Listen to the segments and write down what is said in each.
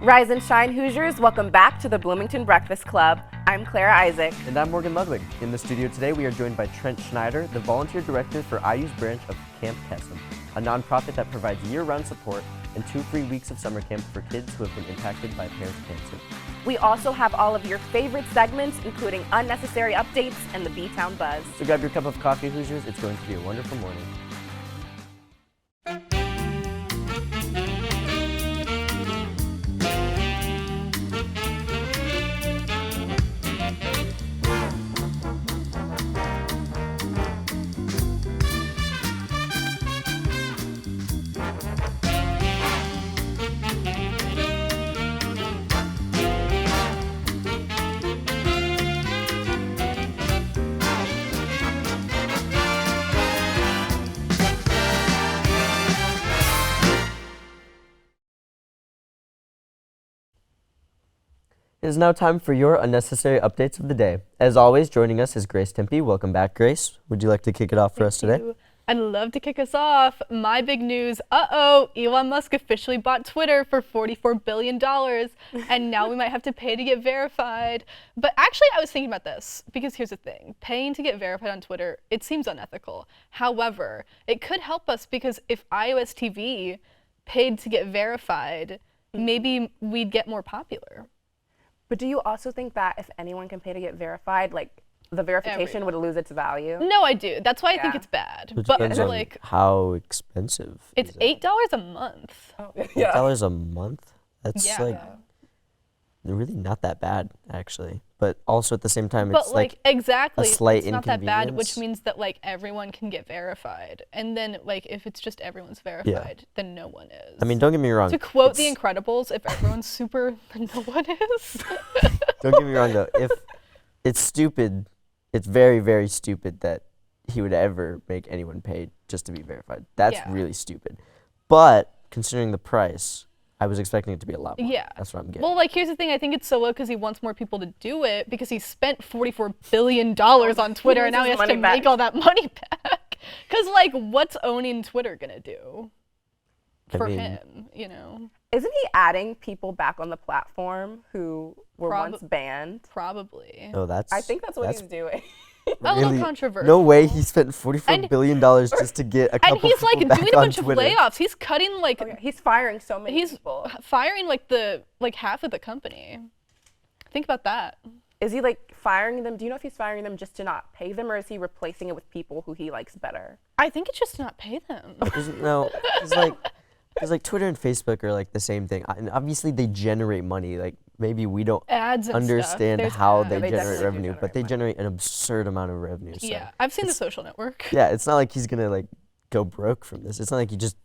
Rise and shine, Hoosiers. Welcome back to the Bloomington Breakfast Club. I'm Clara Isaac. And I'm Morgan Ludwig. In the studio today, we are joined by Trent Schneider, the volunteer director for IU's branch of Camp Kesem, a nonprofit that provides year-round support and 2 free weeks of summer camp for kids who have been impacted by parent cancer. We also have all of your favorite segments, including unnecessary updates and the B-Town Buzz. So grab your cup of coffee, Hoosiers. It's going to be a wonderful morning. It is now time for your unnecessary updates of the day. As always, joining us is Grace Tempe. Welcome back, Grace. Would you like to kick it off for us today? I'd love to kick us off. My big news, Elon Musk officially bought Twitter for $44 billion, and now we might have to pay to get verified. But actually, I was thinking about this, because here's the thing. Paying to get verified on Twitter, it seems unethical. However, it could help us, because if IUSTV paid to get verified, maybe we'd get more popular. But do you also think that if anyone can pay to get verified, like, the verification would lose its value? No, I do. That's why I think it's bad. It but depends on how expensive. It's $8 a month. Oh, $8 a month? That's yeah. really not that bad, actually. But also at the same time, but it's like exactly, a slight it's not that bad, which inconvenience. means that like everyone can get verified. And then like if it's just everyone's verified, then no one is. I mean, don't get me wrong. To quote The Incredibles, if everyone's super, then no one is. Don't get me wrong, though. If it's stupid, it's very, very stupid that he would ever make anyone pay just to be verified. That's really stupid. But considering the price, I was expecting it to be a lot more. Yeah. That's what I'm getting. Well, like here's the thing. I think it's so low because he wants more people to do it because he spent $44 billion on Twitter and now he has to make all that money back. Because like, what's owning Twitter gonna do for him? You know. Isn't he adding people back on the platform who were once banned? Probably. Oh, I think that's what he's doing. A little controversial. No way he spent $44 billion just to get a couple people back on Twitter. And he's like doing a bunch of layoffs. He's cutting like he's firing so many people. He's firing like half of the company. Think about that. Is he like firing them? Do you know if he's firing them just to not pay them, or is he replacing it with people who he likes better? I think it's just to not pay them. No, it's like Twitter and Facebook are like the same thing. And obviously they generate money. Like maybe we don't understand how they generate revenue, but they generate an absurd amount of revenue. So yeah, I've seen The Social Network. Yeah, it's not like he's gonna like go broke from this. It's not like he just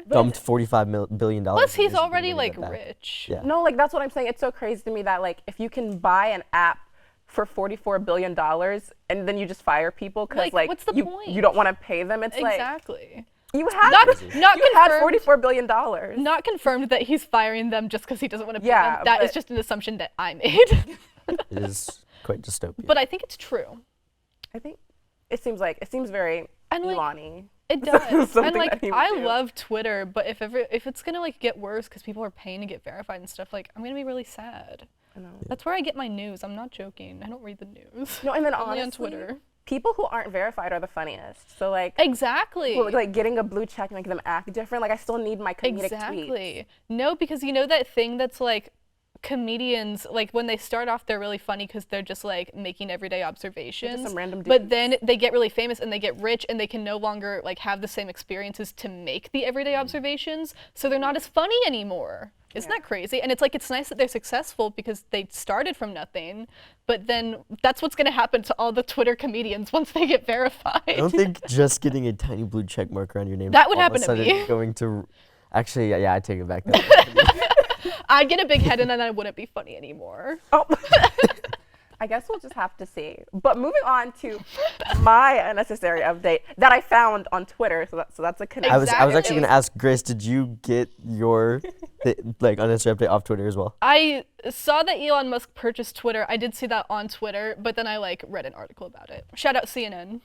dumped $45 billion. Plus, he's already like rich. Yeah. No, like that's what I'm saying. It's so crazy to me that like if you can buy an app for $44 billion and then you just fire people because like what's the point? You don't want to pay them. It's exactly. You had $44 billion. Not confirmed that he's firing them just because he doesn't want to pay them. That is just an assumption that I made. It is quite dystopian. But I think it's true. I think it seems very Elon-y. It does. And like I love Twitter, but if it's gonna like get worse because people are paying to get verified and stuff, like I'm gonna be really sad. I know. That's where I get my news. I'm not joking. I don't read the news. No, and then only honestly, on Twitter. People who aren't verified are the funniest. So like exactly. Like getting a blue check and making them act different. Like I still need my comedic tweets. No, because you know that thing that's like comedians, like when they start off they're really funny because they're just like making everyday observations, just some random dudes. But then they get really famous and they get rich and they can no longer like have the same experiences to make the everyday observations, so they're not as funny anymore. Isn't that crazy? And it's like, it's nice that they're successful because they started from nothing, but then that's what's gonna happen to all the Twitter comedians once they get verified. I don't think just getting a tiny blue check mark around your name that would happen to me. Going to, actually, yeah, I take it back. I'd get a big head and then I wouldn't be funny anymore. Oh. I guess we'll just have to see. But moving on to my unnecessary update that I found on Twitter, so that's a connection. I was actually going to ask Grace, did you get your unnecessary update off Twitter as well? I saw that Elon Musk purchased Twitter. I did see that on Twitter, but then I read an article about it. Shout out CNN.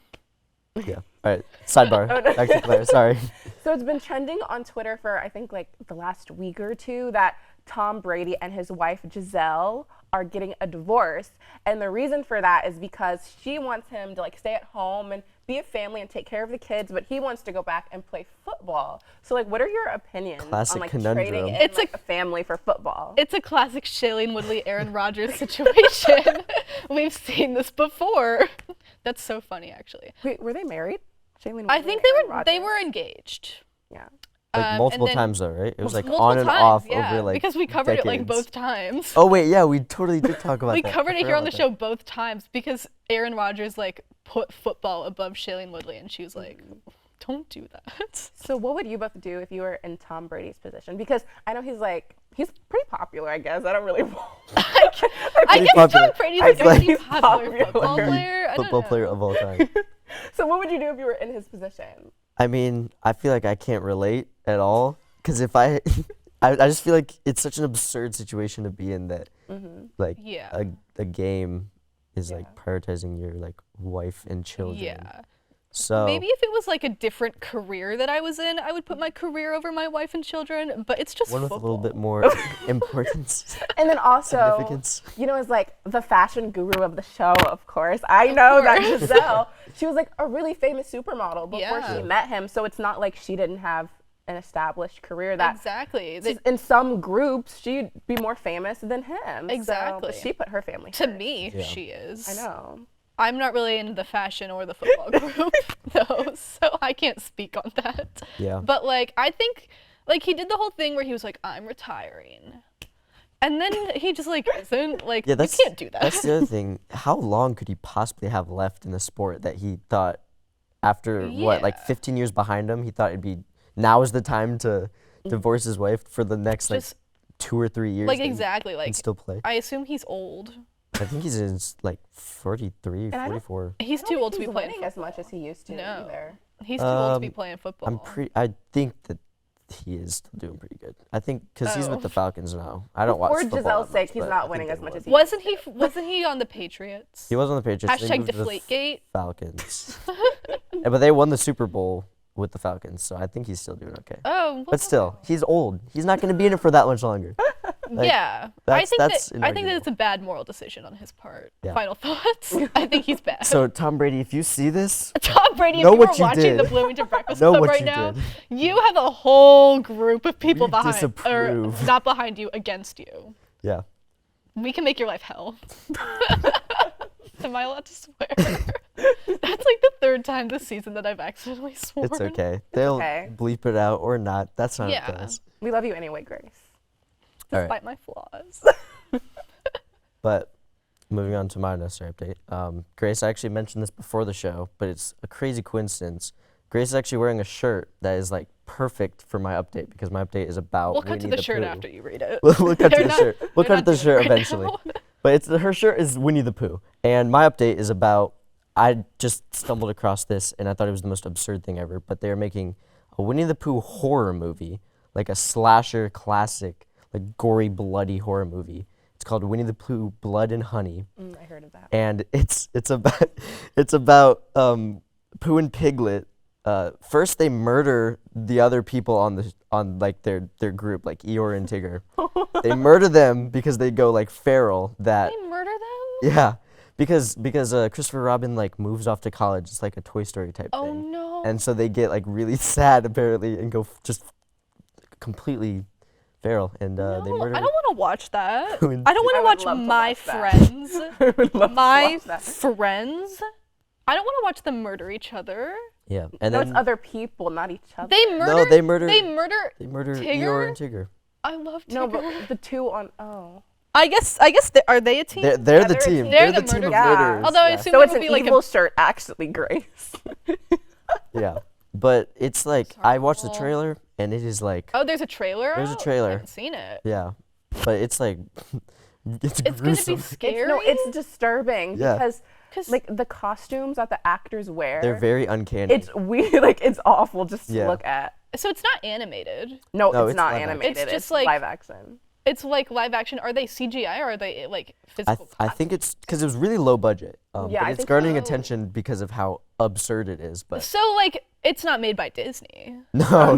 Yeah. All right. Sidebar. Oh, no. Back to Claire. Sorry. So it's been trending on Twitter for, I think, like the last week or two that Tom Brady and his wife Giselle are getting a divorce. And the reason for that is because she wants him to like stay at home and be a family and take care of the kids, but he wants to go back and play football. So like, what are your opinions Classic on like conundrum. trading in It's like, a family for football? It's a classic Shailene Woodley, Aaron Rodgers situation. We've seen this before. That's so funny, actually. Wait, were they married? Shailene I Woodley think and Aaron they were Rodgers? engaged. Yeah. Like and multiple then- times though, right? It was like Multiple on and times, off yeah, over like because we covered it like decades. both times. Oh wait, yeah, we totally did talk about We that. covered I it here forgot on the about show both times because Aaron Rodgers like put football above Shailene Woodley, and she was like, "Don't do that." So what would you both do if you were in Tom Brady's position? Because I know he's pretty popular, I guess. I don't really I Pretty guess popular. Tom Brady's I like a pretty he's popular popular. football player. I don't Football know. player of all time. So what would you do if you were in his position? I mean, I feel like I can't relate at all because if I just feel like it's such an absurd situation to be in that like Yeah. a game is Yeah. like prioritizing your like wife and children. Yeah. So Maybe if it was like a different career that I was in, I would put my career over my wife and children, but it's just one with a football. little bit more importance, And then also, significance. you know, as like the fashion guru of the show, of course. I know that course. Giselle, she was like a really famous supermodel before Yeah. she met him. So it's not like she didn't have an established career that Exactly. in some groups she'd be more famous than him. So, Exactly. but she put her family To first. me, Yeah. she is. I know. I'm not really into the fashion or the football group, though, so I can't speak on that. Yeah. But, like, I think, like, he did the whole thing where he was like, I'm retiring. And then he just, like, isn't. Like, Yeah, you that's can't do that. That's the other thing. How long could he possibly have left in the sport that he thought after what, like Yeah. 15 years behind him, he thought it'd be now is the time to divorce his wife for the next like Just, 2 or 3 years. like, that he exactly. can Like, still play. I assume he's old. I think he's in like 43, I don't- 44. He's I don't too think old to be he's playing winning as much as he used to No. either. He's too old to be Um, playing football. I think that he is still doing pretty good. I think because he's Oh. with the Falcons now. I don't watch For football Giselle's that much, sake, he's but I not think winning they as much won. as he Wasn't he on the Patriots? He was on the Patriots. they Hashtag moved to the Deflategate. Falcons. Yeah, but they won the Super Bowl with the Falcons, so I think he's still doing okay. Oh, well, But still, he's old. He's not going to be in it for that much longer. Like, yeah. that's I think that inarguable. it's a bad moral decision on his part. Yeah. Final thoughts. I think he's bad. So Tom Brady, if you see this, Tom Brady, if know you were what you watching the did. Bloomington Breakfast Know Club what right you now, did. you have a whole group of people We behind, or disapprove. not behind you, against you. yeah. We can make your life hell. Am I allowed to swear? That's like the third time this season that I've accidentally sworn. It's okay. They'll okay. bleep it out or not. That's not Yeah. up to us. We love you anyway, Grace. All right. Despite my flaws. But moving on to my necessary update. Grace actually mentioned this before the show, but it's a crazy coincidence. Grace is actually wearing a shirt that is like perfect for my update because my update is about We'll cut to Winnie the shirt Pooh. after you read it. We'll cut to They're the not- shirt. We'll they're cut to not the doing shirt it right eventually. now. But it's her shirt is Winnie the Pooh, and my update is about. I just stumbled across this, and I thought it was the most absurd thing ever. But they are making a Winnie the Pooh horror movie, like a slasher classic, like gory, bloody horror movie. It's called Winnie the Pooh: Blood and Honey, I heard of that. and it's about Pooh and Piglet. First, they murder the other people on like their group, like Eeyore and Tigger. They murder them because they go like feral. That They murder them? yeah, because Christopher Robin like moves off to college. It's like a Toy Story type Oh thing, no. and so they get like really sad apparently and go just completely feral, and they No, murder. I don't want to watch that. Pooh and I don't want I to would watch love to my watch that. friends. I would love to My watch that. friends. I don't want to watch them murder each other. Yeah, and No, then it's other people, not each other. They murder. no, they murder. They murder. They murder Tigger? Eeyore and Tigger. I love Tigger. No, but the two on I guess. Are they a team? They're Yeah, the they're a team. team. They're They're the the team of murderers. Yeah. murderers. Although I yeah. assume so it it's would an be like evil shirt, actually, Grace. Yeah, but it's like I watched the Horrible. trailer and it is like Oh, there's a trailer. There's a out? trailer. I haven't seen it. yeah, but it's like it's It's gonna gruesome. be scary. No, it's disturbing Yeah. because 'Cause- like the costumes that the actors wear. They're very uncanny. It's weird, like it's awful just to Yeah. look at. So it's not animated. No, No, it's it's not live action. animated. It's just it's like- live action. It's like live action. Are they CGI or are they like physical? I think it's because it was really low budget. Yeah, but I it's think garnering so. attention because of how absurd it is. But So like it's not made by Disney. no.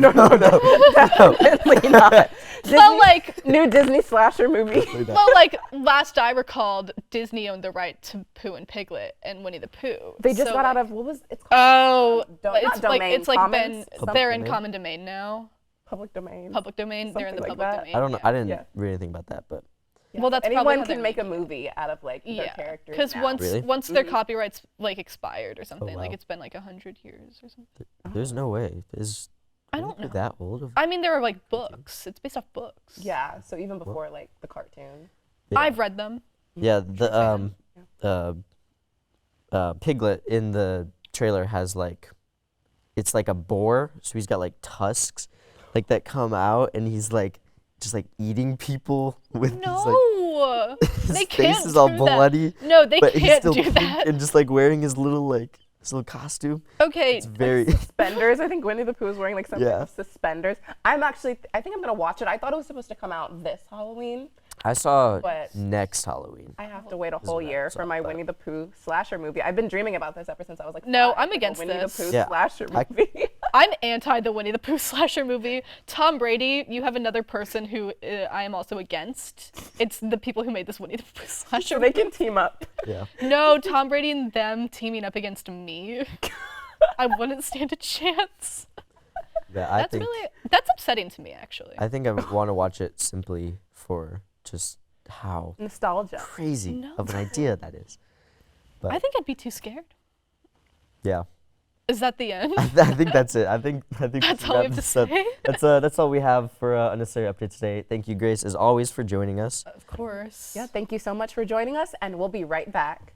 Definitely not. Well, like New Disney slasher movie. well, like last I recalled, Disney owned the right to Pooh and Piglet and Winnie the Pooh. They just So, got out like- of what was it's called? Oh, Not it's like domain, it's like commons, been something. they're in Domain? common domain now. Public domain. Public domain. They're in the Something like public that. domain. I don't know. yeah. I didn't Yeah. read anything about that, but Well, that's probably anyone how can they're make a making it. movie out of like their Yeah, characters. because now. once Really? once their copyrights like expired or something, like wow. it's been like 100 years or something. there's no way. Is I don't know. that old? I mean, there are like books. It's based off books. Yeah, so even before like the cartoon. Yeah. I've read them. Yeah, Piglet in the trailer has like, it's like a boar, so he's got like tusks, like that come out, and he's like just like eating people with No, his they face can't is all do that. bloody, No, they but he's can't still do pink that. and just like wearing his little costume. Okay, It's very Suspenders. I think Winnie the Pooh is wearing like some type Yeah. of suspenders. I think I'm gonna watch it. I thought it was supposed to come out this Halloween. I saw But- next Halloween. I have to wait a whole what I year saw, for my but- Winnie the Pooh slasher movie. I've been dreaming about this ever since I was like No, 5, I'm like, a against Winnie this. the Pooh Yeah, slasher I- movie. I'm anti the Winnie the Pooh slasher movie. Tom Brady, you have another person who I am also against. It's the people who made this Winnie the Pooh slasher so they movie. can team up. Yeah. No, Tom Brady and them teaming up against me. I wouldn't stand a chance. Yeah, I That's think that's upsetting to me actually. I think I want to watch it simply for just how Nostalgia. crazy No. of an idea that is. I think I'd be too scared. Yeah. Is that the end? I think that's it. I think That's we all we wrap have to this up. say. That's all we have for Unnecessary Update today. Thank you, Grace, as always, for joining us. Of course. Yeah, thank you so much for joining us, and we'll be right back.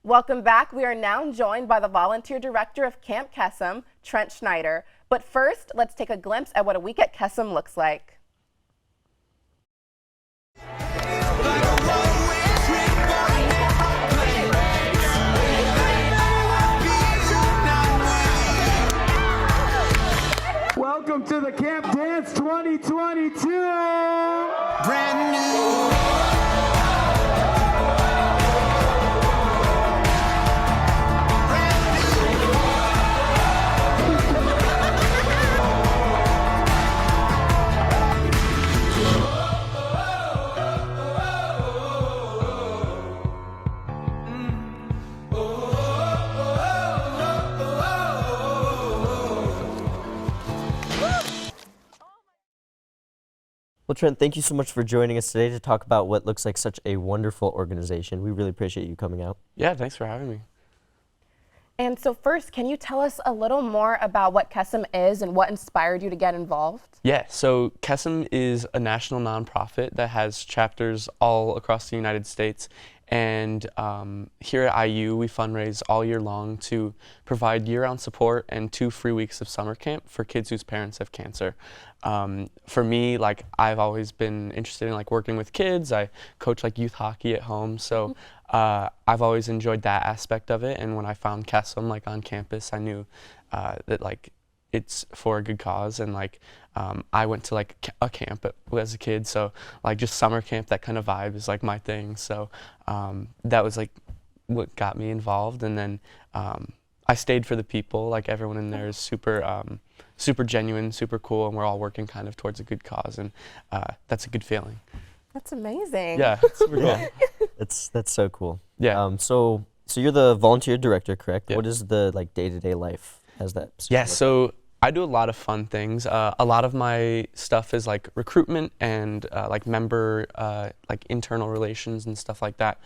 Welcome back. We are now joined by the volunteer director of Camp Kesem, Trent Schneider. But first, let's take a glimpse at what a week at Kesem looks like. Welcome to the Camp Dance 2022! Brand new. Well, Trent, thank you so much for joining us today to talk about what looks like such a wonderful organization. We really appreciate you coming out. Yeah, thanks for having me. And so first, can you tell us a little more about what Kesem is and what inspired you to get involved? Yeah, so Kesem is a national nonprofit that has chapters all across the United States. And here at IU, we fundraise all year long to provide year-round support and 2 free weeks of summer camp for kids whose parents have cancer. For me, like, I've always been interested in like working with kids. I coach like youth hockey at home, so I've always enjoyed that aspect of it. And when I found Kesem like on campus, I knew that like it's for a good cause. And like I went to like a camp as a kid, so like just summer camp, that kind of vibe is like my thing. So that was like what got me involved. And then I stayed for the people. Like everyone in there is super genuine, super cool, and we're all working kind of towards a good cause, and that's a good feeling. That's amazing. Yeah, it's super cool. Yeah, that's so cool. Yeah. So you're the volunteer director, correct? Yeah. What is the like day-to-day life as that? Yeah, so I do a lot of fun things. A lot of my stuff is like recruitment and like member, like internal relations and stuff like that.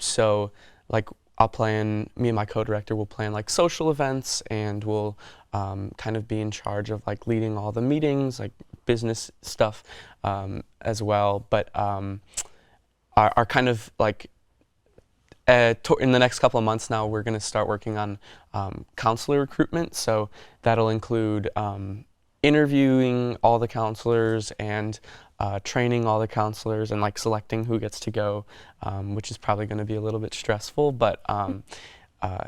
So like me and my co-director will plan like social events, and we'll kind of be in charge of like leading all the meetings, like business stuff as well. But our kind of like in the next couple of months now, we're going to start working on counselor recruitment. So that'll include interviewing all the counselors and training all the counselors and like selecting who gets to go, which is probably going to be a little bit stressful. But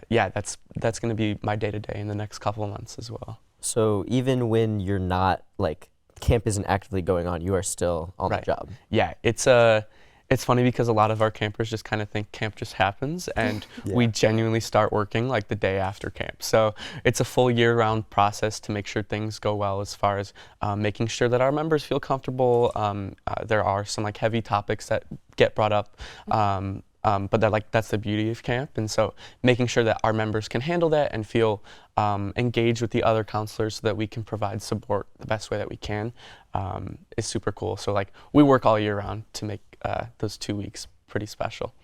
yeah, that's going to be my day-to-day in the next couple of months as well. So even when you're not, like, camp isn't actively going on, you are still on the Right. job. Yeah, it's funny because a lot of our campers just kind of think camp just happens, and we genuinely start working like the day after camp. So it's a full year-round process to make sure things go well, as far as making sure that our members feel comfortable. There are some like heavy topics that get brought up. But that's the beauty of camp, and so making sure that our members can handle that and feel engaged with the other counselors so that we can provide support the best way that we can is super cool. So like we work all year round to make those 2 weeks pretty special.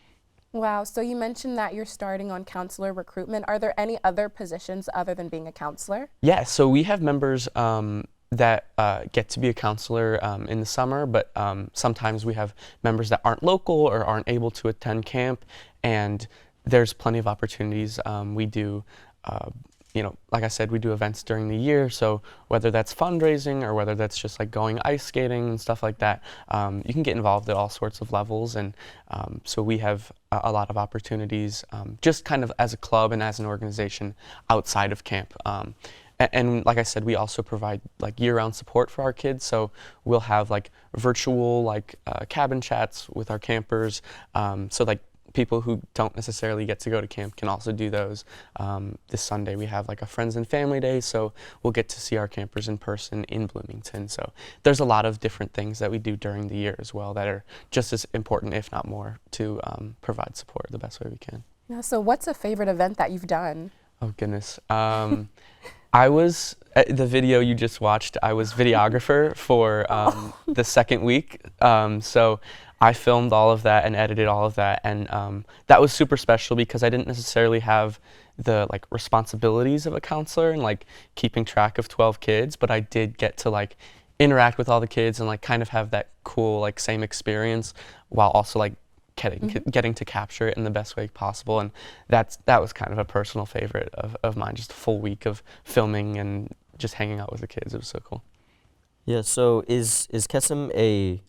Wow. So you mentioned that you're starting on counselor recruitment. Are there any other positions other than being a counselor? Yeah, so we have members that get to be a counselor in the summer, but sometimes we have members that aren't local or aren't able to attend camp, and there's plenty of opportunities. We do, like I said, we do events during the year, so whether that's fundraising or whether that's just like going ice skating and stuff like that, you can get involved at all sorts of levels, and so we have a lot of opportunities just kind of as a club and as an organization outside of camp. And like I said, we also provide like year-round support for our kids. So we'll have like virtual like cabin chats with our campers. So like people who don't necessarily get to go to camp can also do those. This Sunday we have like a friends and family day, so we'll get to see our campers in person in Bloomington. So there's a lot of different things that we do during the year as well that are just as important, if not more, to provide support the best way we can. Yeah, so what's a favorite event that you've done? Oh goodness. I was, the video you just watched, I was videographer for the second week. So I filmed all of that and edited all of that. And that was super special because I didn't necessarily have the like responsibilities of a counselor and like keeping track of 12 kids, but I did get to like interact with all the kids and like kind of have that cool like same experience while also like getting to capture it in the best way possible. And that was kind of a personal favorite of mine, just a full week of filming and just hanging out with the kids. It was so cool. Yeah, so is Kesem a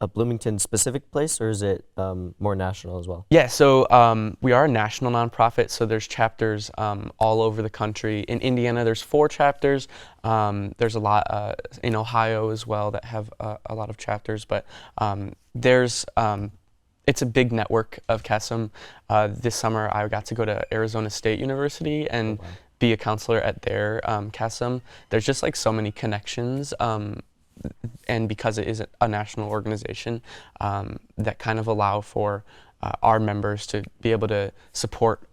Bloomington specific place, or is it more national as well? Yeah, so we are a national nonprofit, so there's chapters all over the country. In Indiana, there's 4 chapters. There's a lot in Ohio as well that have a lot of chapters, but it's a big network of Kesem. This summer, I got to go to Arizona State University and be a counselor at their Kesem. There's just like so many connections, and because it is a national organization, that kind of allow for our members to be able to support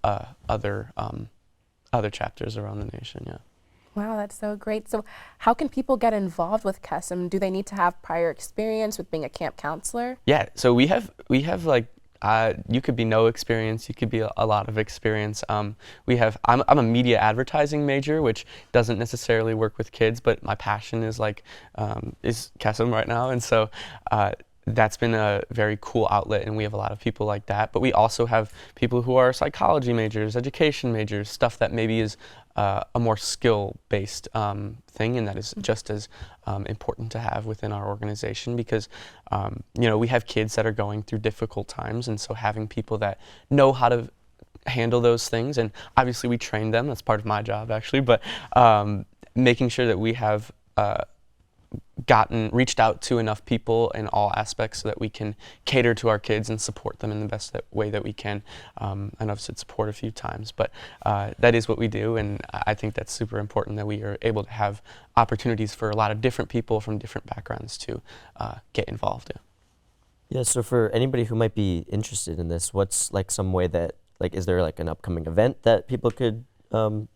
other chapters around the nation. Yeah. Wow, that's so great. So how can people get involved with Kesem? Do they need to have prior experience with being a camp counselor? Yeah, so we have like, you could be no experience, you could be a lot of experience. I'm a media advertising major, which doesn't necessarily work with kids, but my passion is like, is Kesem right now. And so that's been a very cool outlet, and we have a lot of people like that. But we also have people who are psychology majors, education majors, stuff that maybe is a more skill-based thing, and that is just as important to have within our organization because, we have kids that are going through difficult times, and so having people that know how to handle those things, and obviously we train them, that's part of my job actually, but making sure that we have reached out to enough people in all aspects so that we can cater to our kids and support them in the best way that we can. I know I've said support a few times, but that is what we do, and I think that's super important that we are able to have opportunities for a lot of different people from different backgrounds to get involved in. Yeah, so for anybody who might be interested in this, what's like some way that, like, is there like an upcoming event that people could go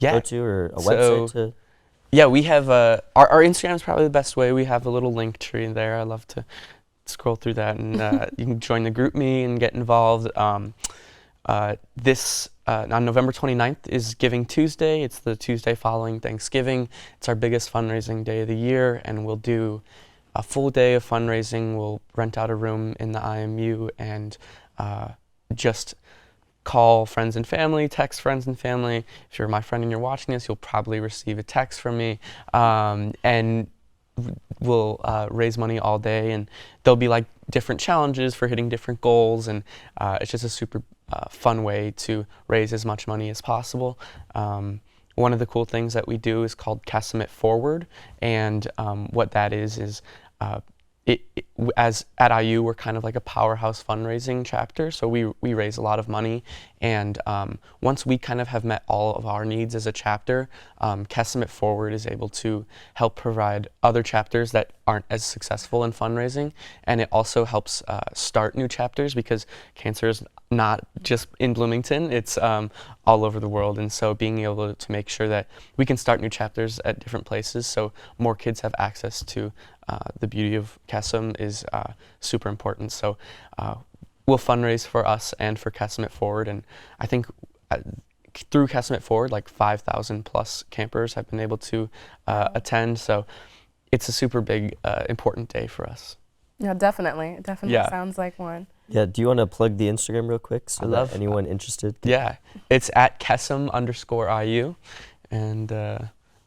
to, or a website to? Yeah, we have our Instagram is probably the best way. We have a little link tree there. I love to scroll through that, and you can join the group me and get involved. On November 29th is Giving Tuesday. It's the Tuesday following Thanksgiving. It's our biggest fundraising day of the year, and we'll do a full day of fundraising. We'll rent out a room in the IMU and just call friends and family, text friends and family. If you're my friend and you're watching this, you'll probably receive a text from me. And we'll raise money all day, and there'll be like different challenges for hitting different goals, and it's just a super fun way to raise as much money as possible. one of the cool things that we do is called Kesem It Forward, and what that is as at IU, we're kind of like a powerhouse fundraising chapter, so we raise a lot of money, and once we kind of have met all of our needs as a chapter, Kesem It Forward is able to help provide other chapters that aren't as successful in fundraising, and it also helps start new chapters because cancer is not just in Bloomington, it's all over the world, and so being able to make sure that we can start new chapters at different places so more kids have access to the beauty of Kesem is super important. So we'll fundraise for us and for Kesem It Forward, and I think through Kesem It Forward, like 5,000 plus campers have been able to attend, so it's a super big, important day for us. Yeah, definitely. It definitely sounds like one. Yeah, do you want to plug the Instagram real quick so that anyone interested? Yeah, it's at Kesem_IU, and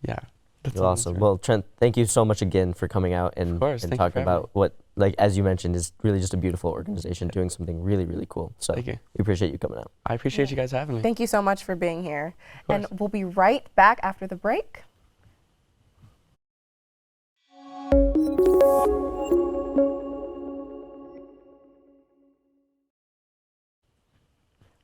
yeah. That's awesome. Well, Trent, thank you so much again for coming out and talking about what, like, as you mentioned, is really just a beautiful organization doing something really, really cool. So thank you. We appreciate you coming out. I appreciate you guys having me. Thank you so much for being here. And we'll be right back after the break.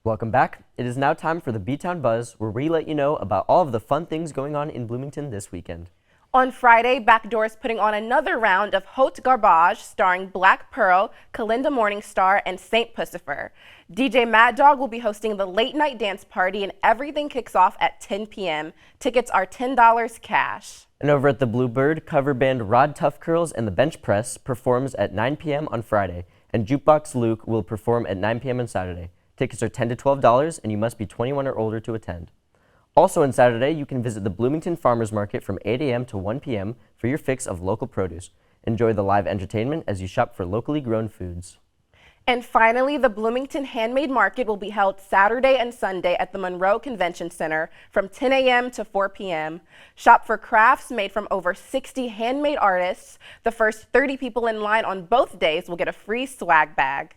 Welcome back. It is now time for the B-Town Buzz, where we let you know about all of the fun things going on in Bloomington this weekend. On Friday, Backdoor is putting on another round of Haute Garbage starring Black Pearl, Kalinda Morningstar, and Saint Pussifer. DJ Mad Dog will be hosting the late night dance party, and everything kicks off at 10 p.m. Tickets are $10 cash. And over at the Bluebird, cover band Rod Tough Curls and the Bench Press performs at 9 p.m. on Friday, and Jukebox Luke will perform at 9 p.m. on Saturday. Tickets are $10 to $12, and you must be 21 or older to attend. Also on Saturday, you can visit the Bloomington Farmers Market from 8 a.m. to 1 p.m. for your fix of local produce. Enjoy the live entertainment as you shop for locally grown foods. And finally, the Bloomington Handmade Market will be held Saturday and Sunday at the Monroe Convention Center from 10 a.m. to 4 p.m. Shop for crafts made from over 60 handmade artists. The first 30 people in line on both days will get a free swag bag.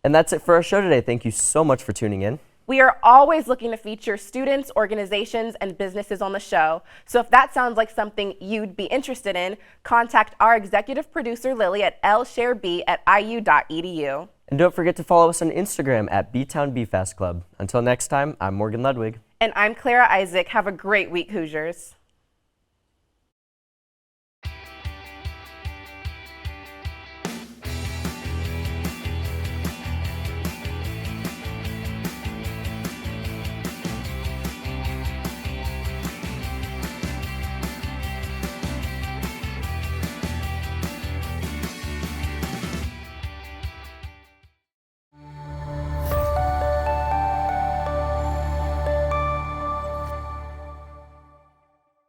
And that's it for our show today. Thank you so much for tuning in. We are always looking to feature students, organizations, and businesses on the show. So if that sounds like something you'd be interested in, contact our executive producer, Lily, at lshareb@iu.edu. And don't forget to follow us on Instagram at B-Town BFast Club. Until next time, I'm Morgan Ludwig. And I'm Clara Isaac. Have a great week, Hoosiers.